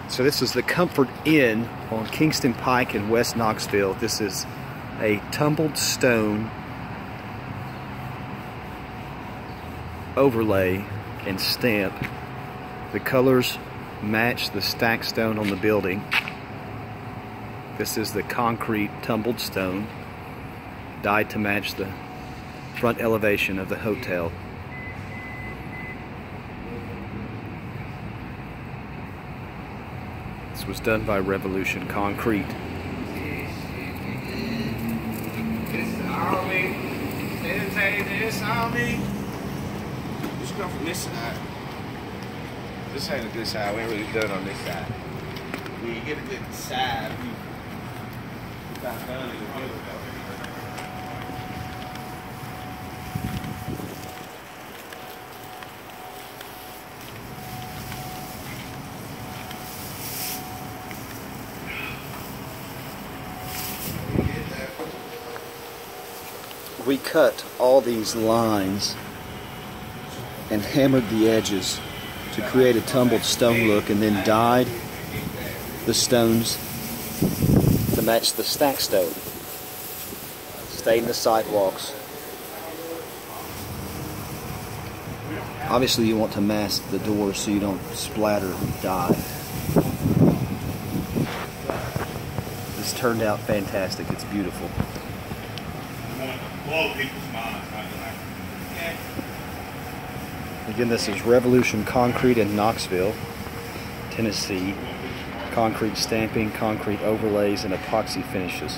So this is the Comfort Inn on Kingston Pike in West Knoxville. This is a tumbled stone overlay and stamp. The colors match the stacked stone on the building. This is the concrete tumbled stone, dyed to match the front elevation of the hotel. This was done by Revolution Concrete. This on me. This on me. You should go from this side. This ain't a good side. We ain't really done on this side. When you get a good side, we got done in the middle. We cut all these lines and hammered the edges to create a tumbled stone look, and then dyed the stones to match the stacked stone. Stained the sidewalks. Obviously you want to mask the doors so you don't splatter dye. This turned out fantastic. It's beautiful. Blow people's minds. Again, this is Revolution Concrete in Knoxville, Tennessee. Concrete stamping, concrete overlays, and epoxy finishes.